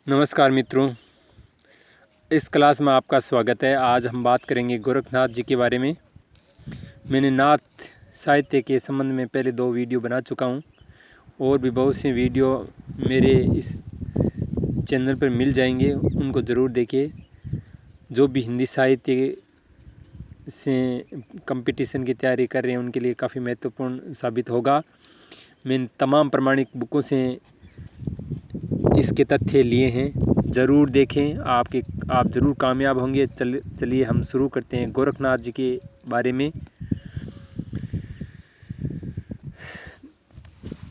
नमस्कार मित्रों, इस क्लास में आपका स्वागत है। आज हम बात करेंगे गोरखनाथ जी के बारे में। मैंने नाथ साहित्य के संबंध में पहले 2 वीडियो बना चुका हूं और भी बहुत से वीडियो मेरे इस चैनल पर मिल जाएंगे, उनको ज़रूर देखिए। जो भी हिंदी साहित्य से कंपटीशन की तैयारी कर रहे हैं उनके लिए काफ़ी महत्वपूर्ण साबित होगा। मैंने तमाम प्रमाणिक बुकों से इसके तथ्य लिए हैं, ज़रूर देखें। आप ज़रूर कामयाब होंगे। चलिए हम शुरू करते हैं गोरखनाथ जी के बारे में।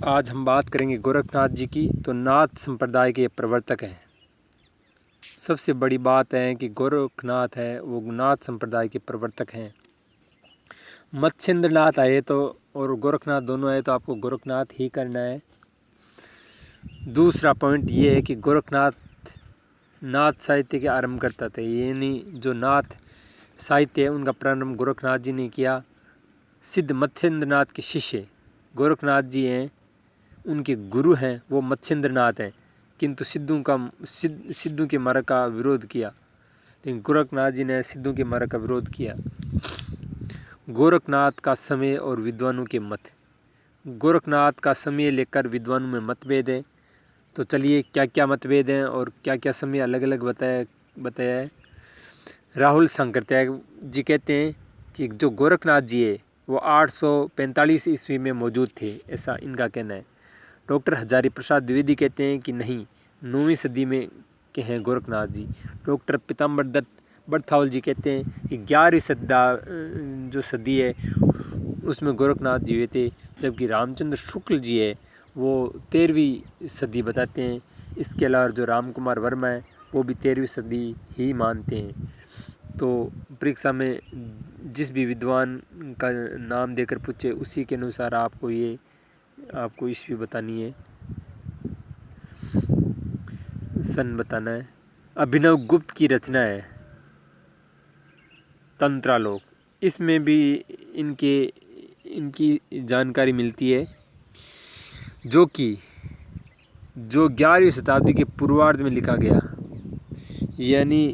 आज हम बात करेंगे गोरखनाथ जी की। तो नाथ संप्रदाय के प्रवर्तक हैं। सबसे बड़ी बात है कि गोरखनाथ है वो नाथ संप्रदाय के प्रवर्तक हैं। मत्स्येंद्रनाथ आए तो और गोरखनाथ दोनों आए तो आपको गोरखनाथ ही करना है। दूसरा पॉइंट ये है कि गोरखनाथ नाथ साहित्य के आरंभ करता थे, यानी जो नाथ साहित्य है उनका प्रारंभ गोरखनाथ जी ने किया। सिद्ध मत्स्येंद्रनाथ के शिष्य गोरखनाथ जी हैं, उनके गुरु हैं वो मत्स्येंद्रनाथ हैं, किंतु सिद्धों के मार्ग का विरोध किया। लेकिन गोरखनाथ जी ने सिद्धों के मार्ग का विरोध किया। गोरखनाथ का समय और विद्वानों के मत। गोरखनाथ का समय लेकर विद्वानों में मतभेद है। तो चलिए क्या क्या मतभेद हैं और क्या क्या समय अलग अलग बताया है। राहुल शंकरत्याग जी कहते हैं कि जो गोरखनाथ जी है वो 845 ईस्वी में मौजूद थे, ऐसा इनका कहना है। डॉक्टर हजारी प्रसाद द्विवेदी कहते हैं कि नहीं, 9वीं सदी में के हैं गोरखनाथ जी। डॉक्टर पीताम्बर दत्त बड़थावल जी कहते हैं कि 11वीं जो सदी है उसमें गोरखनाथ जी हुए थे, जबकि रामचंद्र शुक्ल जी है वो 13वीं सदी बताते हैं। इसके अलावा जो राम कुमार वर्मा है वो भी 13वीं सदी ही मानते हैं। तो परीक्षा में जिस भी विद्वान का नाम देकर पूछे उसी के अनुसार आपको ईस्वी बतानी है, सन बताना है। अभिनव गुप्त की रचना है तंत्रालोक, इसमें भी इनकी जानकारी मिलती है, जो 11वीं शताब्दी के पूर्वार्ध में लिखा गया, यानी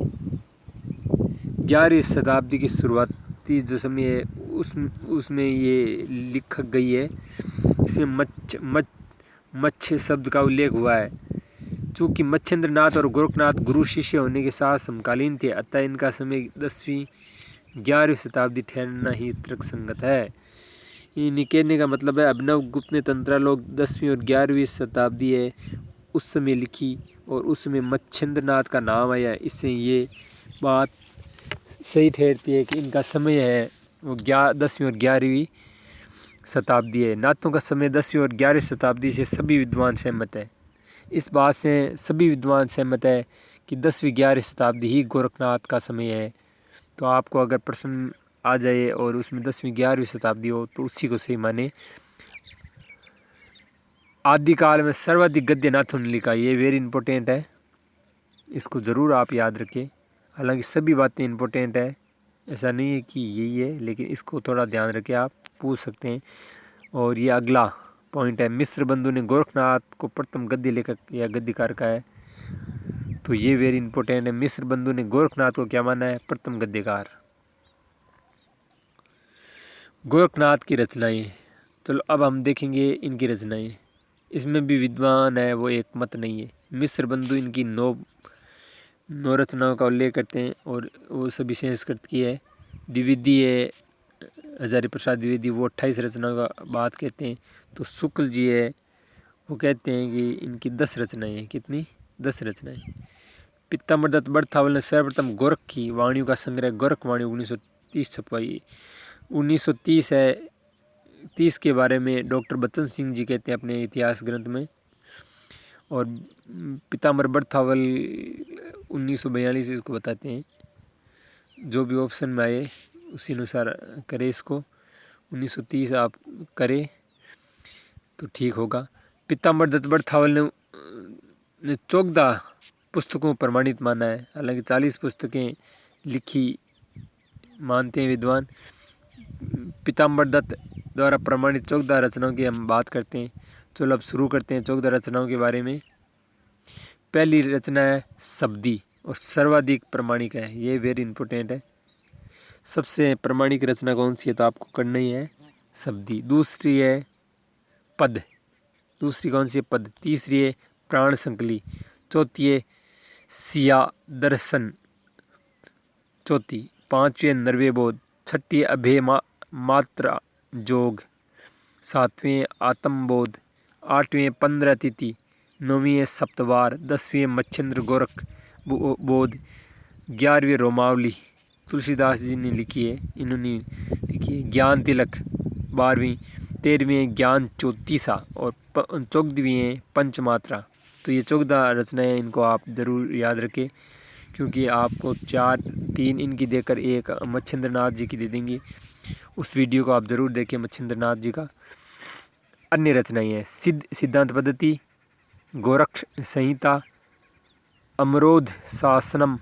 11वीं शताब्दी की शुरुआती जो समय है उसमें ये लिख गई है। इसमें मत्स्य शब्द का उल्लेख हुआ है। चूँकि मत्स्येंद्रनाथ और गोरखनाथ गुरु शिष्य होने के साथ समकालीन थे, अतः इनका समय 10वीं 11वीं शताब्दी ठहरना ही तर्कसंगत है। ये कहने का मतलब है अभिनव गुप्त ने तंत्रालोक 10वीं और 11वीं शताब्दी है उस समय लिखी और उस समय मत्स्येंद्रनाथ का नाम आया। इससे ये बात सही ठहरती है कि इनका समय है वो 10वीं और 11वीं शताब्दी है। नाथों का समय 10वीं और 11वीं शताब्दी से सभी विद्वान सहमत है। इस बात से सभी विद्वान सहमत है कि 10वीं 11वीं शताब्दी ही गोरखनाथ का समय है। तो आपको अगर प्रश्न आ जाए और उसमें 10वीं 11वीं शताब्दी हो तो उसी को सही माने। आदिकाल में सर्वाधिक गद्य नाथों ने लिखा, ये वेरी इंपॉर्टेंट है, इसको ज़रूर आप याद रखें। हालांकि सभी बातें इंपॉर्टेंट है, ऐसा नहीं है कि यही है, लेकिन इसको थोड़ा ध्यान रखें, आप पूछ सकते हैं। और ये अगला पॉइंट है, मिस्र बंधु ने गोरखनाथ को प्रथम गद्य लेखक या गद्यकार का है। तो ये वेरी इंपॉर्टेंट है, मिस्र बंधु ने गोरखनाथ को क्या माना है, प्रथम गद्यकार। गोरखनाथ की रचनाएं, चलो अब हम देखेंगे इनकी रचनाएं। इसमें भी विद्वान है वो एक मत नहीं है। मिस्र बंधु इनकी 9 रचनाओं का उल्लेख करते हैं और वो सभी संस्कृत की है। द्विवेदी है हजारी प्रसाद द्विवेदी, वो 28 रचनाओं का बात कहते हैं। तो शुक्ल जी है वो कहते हैं कि इनकी 10 रचनाएं हैं। कितनी? 10 रचनाएं। पीताम्बर दत्त बड़थावल ने सर्वप्रथम गोरख की वाणियों का संग्रह गोरख वाणी 1930 छपवाई। 1930 है। 30 के बारे में डॉक्टर बच्चन सिंह जी कहते हैं अपने इतिहास ग्रंथ में। और पीताम्बर बड़थावल 1942 इसको बताते हैं। जो भी ऑप्शन में आए उसी अनुसार करें इसको। 1930 आप करें तो ठीक होगा। पीताम्बर दत्त बड़थावल ने 14 पुस्तकों प्रमाणित माना है। हालांकि 40 पुस्तकें लिखी मानते हैं विद्वान। पीताम्बर दत्त द्वारा प्रमाणित 14 रचनाओं की हम बात करते हैं। चलो अब शुरू करते हैं 14 रचनाओं के बारे में। पहली रचना है शब्दी और सर्वाधिक प्रमाणिक है, ये वेरी इंपॉर्टेंट है। सबसे प्रमाणिक रचना कौन सी है तो आपको करना ही है शब्दी। दूसरी है पद, दूसरी कौन सी है पद। तीसरी है प्राण संकली। चौथी है सिया दर्शन चौथी। पांचवी है नरवे बोध। छठी है अभय मात्रा जोग। सातवीं है आत्मबोध। आठवीं है 15 तिथि। नौवीं है सप्तवार। 10वीं है मच्छिंद्र गोरख बोध। 11वीं रोमावली तुलसीदास जी ने लिखी है, इन्होंने लिखी है। ज्ञान तिलक 12वीं। 13वीं है ज्ञान चौतीसा और 14वीं है पंचमात्रा। तो ये 14 रचनाएं, इनको आप ज़रूर याद रखें क्योंकि आपको 3 इनकी देकर एक मच्छिंद्र नाथ जी की दे देंगी। उस वीडियो को आप ज़रूर देखें मच्छिंद्र नाथ जी का। अन्य रचनाएं हैं सिद्धांत पद्धति, गोरक्ष संहिता, अमरोध शासनम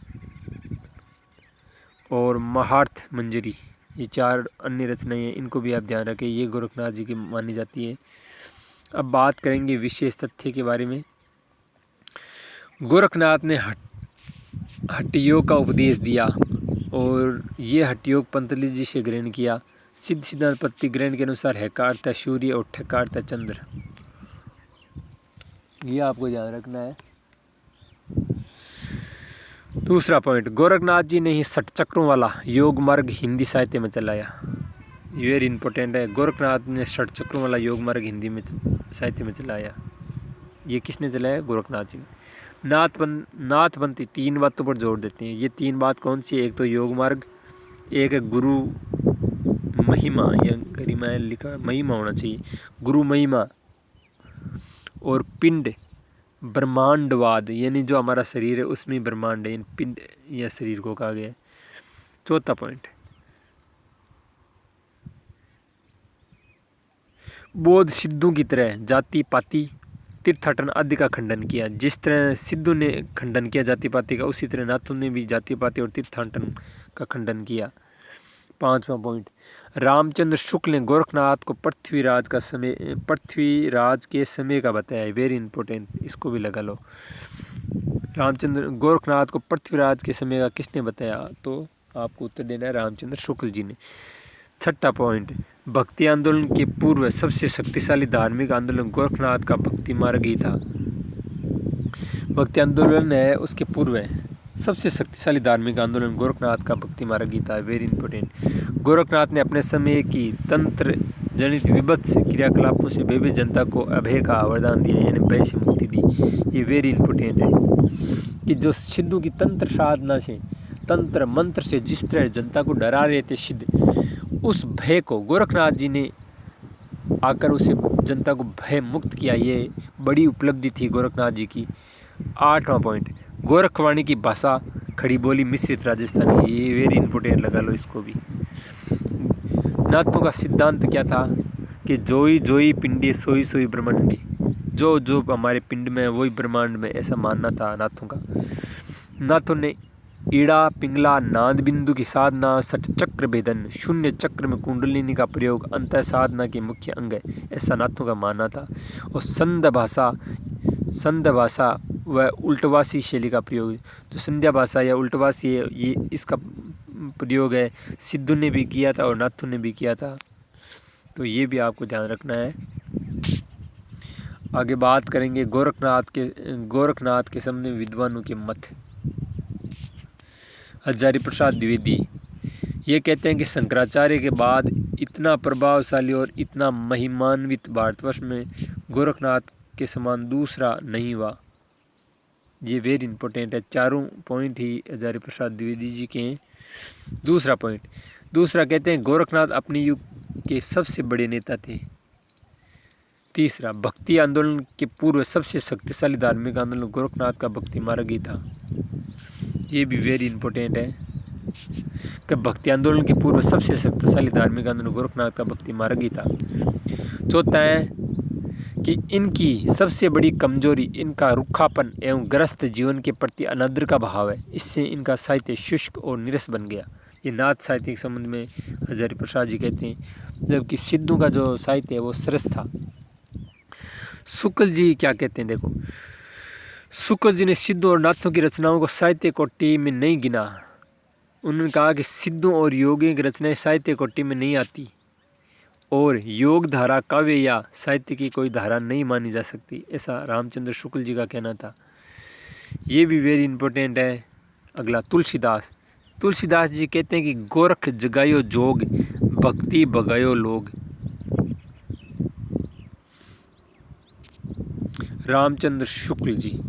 और महार्थ मंजरी, ये 4 अन्य रचनाएं हैं, इनको भी आप ध्यान रखें, ये गोरखनाथ जी की मानी जाती है। अब बात करेंगे विशेष तथ्य के बारे में। गोरखनाथ ने हठ योग का उपदेश दिया और ये हठ योग पंतजलि जी से ग्रहण किया। सिद्ध सिद्धांत पद्धति ग्रहण के अनुसार है का अर्थ है सूर्य और ठक का अर्थ है चंद्र, ये आपको ध्यान रखना है। दूसरा पॉइंट, गोरखनाथ जी ने ही 60 चक्रों वाला योग मार्ग हिंदी साहित्य में चलाया, ये वेरी इंपॉर्टेंट है। गोरखनाथ ने 60 चक्रों वाला योग मार्ग हिंदी में साहित्य में चलाया, ये किसने चलाया? गोरखनाथ जी ने। नाथपंथी 3 बातों पर जोर देते हैं, ये 3 बात कौन सी है? एक तो योग मार्ग, एक है गुरु महिमा या गरिमा लिखा, महिमा होना चाहिए, गुरु महिमा, और पिंड ब्रह्मांडवाद, यानी जो हमारा शरीर है उसमें ब्रह्मांड है, पिंड या शरीर को कहा गया है। चौथा पॉइंट, बौद्ध सिद्धों की तरह जाति पाति तीर्थाटन आदि का खंडन किया। जिस तरह सिद्धों ने खंडन किया जाति पाति का, उसी तरह नाथों ने भी जाति पाति और तीर्थाटन का खंडन किया। 5वां पॉइंट, रामचंद्र शुक्ल ने गोरखनाथ को पृथ्वीराज के समय का बताया है, वेरी इंपॉर्टेंट, इसको भी लगा लो। रामचंद्र गोरखनाथ को पृथ्वीराज के समय का किसने बताया? तो आपको उत्तर देना है रामचंद्र शुक्ल जी ने। 6वां पॉइंट, भक्ति आंदोलन के पूर्व सबसे शक्तिशाली धार्मिक आंदोलन गोरखनाथ का भक्ति मार्ग ही था। भक्ति आंदोलन है उसके पूर्व सबसे शक्तिशाली धार्मिक आंदोलन गोरखनाथ का भक्ति मार्ग ही था, वेरी इंपॉर्टेंट। गोरखनाथ ने अपने समय की तंत्र जनित विभत्स क्रियाकलापों से भयभीत जनता को अभय का वरदान दिया, यानी भय से मुक्ति दी, ये वेरी इंपॉर्टेंट है कि जो सिद्धों की तंत्र साधना से, तंत्र मंत्र से जिस तरह जनता को डरा रहे थे सिद्ध, उस भय को गोरखनाथ जी ने आकर उसे जनता को भय मुक्त किया, ये बड़ी उपलब्धि थी गोरखनाथ जी की। 8वां पॉइंट, गोरखवाणी की भाषा खड़ी बोली मिश्रित राजस्थानी, ये वेरी इंपॉर्टेंट, लगा लो इसको भी। नाथों का सिद्धांत क्या था कि जोई जोई पिंडी सोई सोई ब्रह्मांडी, जो जो हमारे पिंड में है वही ब्रह्मांड में, ऐसा मानना था नाथों का। नाथों ने ईड़ा पिंगला नाद बिंदु की साधना, सठ चक्र भेदन, शून्य चक्र में कुंडलिनी का प्रयोग अंत साधना के मुख्य अंग है, ऐसा नाथों का मानना था। और संध्या भाषा व उल्टवासी शैली का प्रयोग, जो संध्या भाषा या उल्टवासी है, ये इसका प्रयोग है, सिद्धों ने भी किया था और नाथों ने भी किया था, तो ये भी आपको ध्यान रखना है। आगे बात करेंगे गोरखनाथ के सामने विद्वानों के मत। हजारी प्रसाद द्विवेदी ये कहते हैं कि शंकराचार्य के बाद इतना प्रभावशाली और इतना महिमान्वित भारतवर्ष में गोरखनाथ के समान दूसरा नहीं हुआ, ये वेरी इंपॉर्टेंट है। 4 पॉइंट ही हजारी प्रसाद द्विवेदी जी के हैं। दूसरा कहते हैं गोरखनाथ अपने युग के सबसे बड़े नेता थे। तीसरा, भक्ति आंदोलन के पूर्व सबसे शक्तिशाली धार्मिक आंदोलन गोरखनाथ का भक्ति मार्ग ही था, ये भी वेरी इंपॉर्टेंट है कि भक्ति आंदोलन के पूर्व सबसे शक्तिशाली धार्मिक आंदोलन गोरखनाथ का भक्ति मार्ग ही था। चौथा है कि इनकी सबसे बड़ी कमजोरी इनका रुखापन एवं ग्रस्त जीवन के प्रति अनादर का भाव है, इससे इनका साहित्य शुष्क और निरस बन गया, ये नाथ साहित्य के संबंध में हजारी प्रसाद जी कहते हैं, जबकि सिद्धों का जो साहित्य है वो सरस था। शुक्ल जी क्या कहते हैं, देखो शुक्ल जी ने सिद्धों और नाथों की रचनाओं को साहित्य कोटि में नहीं गिना। उन्होंने कहा कि सिद्धों और योगियों की रचनाएं साहित्य कोटि में नहीं आती और योग धारा काव्य या साहित्य की कोई धारा नहीं मानी जा सकती, ऐसा रामचंद्र शुक्ल जी का कहना था। ये भी वेरी इंपॉर्टेंट है। अगला तुलसीदास। तुलसीदास जी कहते हैं कि गोरख जगायो जोग, भक्ति बगायो लोग। रामचंद्र शुक्ल जी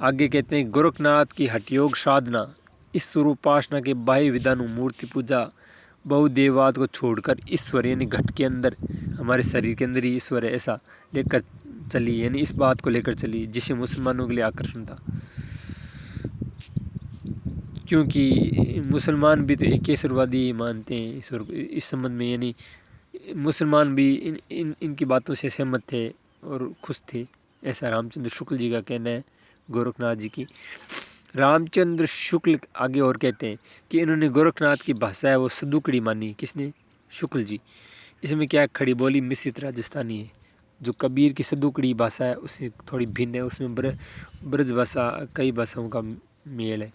आगे कहते हैं गोरखनाथ की हठयोग साधना, इस स्वरूपासना के बाह्य विधान मूर्ति पूजा बहुदेववाद को छोड़कर ईश्वर यानी घट के अंदर, हमारे शरीर के अंदर ही ईश्वर है, ऐसा लेकर चली, यानी इस बात को लेकर चली जिसे मुसलमानों के लिए आकर्षण था। क्योंकि मुसलमान भी तो एकेश्वरवादी मानते हैं ईश्वर इस संबंध में, यानी मुसलमान भी इनकी बातों से सहमत थे और खुश थे, ऐसा रामचंद्र शुक्ल जी का कहना है गोरखनाथ जी की। रामचंद्र शुक्ल आगे और कहते हैं कि इन्होंने गोरखनाथ की भाषा है वो सदुकड़ी मानी। किसने? शुक्ल जी। इसमें क्या है, खड़ी बोली मिश्रित राजस्थानी है। जो कबीर की सदुकड़ी भाषा है उससे थोड़ी भिन्न है, उसमें ब्रज भाषा कई भाषाओं का मेल है।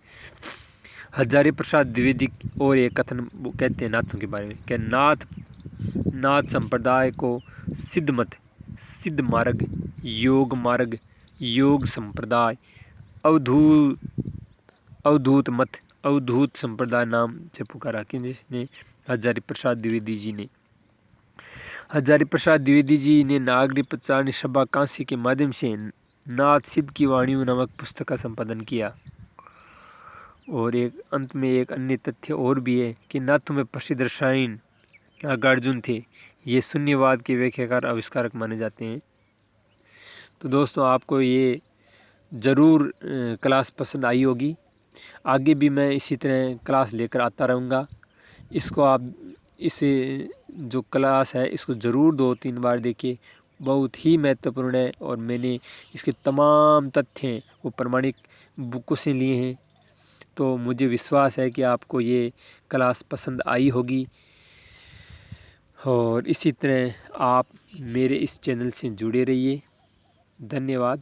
हजारी प्रसाद द्विवेदी और एक कथन वो कहते हैं नाथों के बारे में, क्या नाथ संप्रदाय को सिद्ध मत, सिद्ध मार्ग, योग मार्ग, योग संप्रदाय, अवधूत मत, अवधूत संप्रदाय नाम से पुकारा। किसने? हजारी प्रसाद द्विवेदी जी ने। हजारी प्रसाद द्विवेदी जी ने नागरी प्रचार सभा कांसी के माध्यम से नाथ सिद्ध की वाणियों नामक पुस्तक का संपादन किया। और एक अंत में एक अन्य तथ्य और भी है कि नाथों में प्रसिद्ध रसायन नागार्जुन थे। ये शून्यवाद के व्याख्याकार आविष्कारक माने जाते हैं। तो दोस्तों आपको ये ज़रूर क्लास पसंद आई होगी। आगे भी मैं इसी तरह क्लास लेकर आता रहूँगा। इसको आप इसे जो क्लास है इसको ज़रूर 2-3 बार देखिए, बहुत ही महत्वपूर्ण है और मैंने इसके तमाम तथ्य वो प्रमाणिक बुकों से लिए हैं। तो मुझे विश्वास है कि आपको ये क्लास पसंद आई होगी और इसी तरह आप मेरे इस चैनल से जुड़े रहिए। धन्यवाद।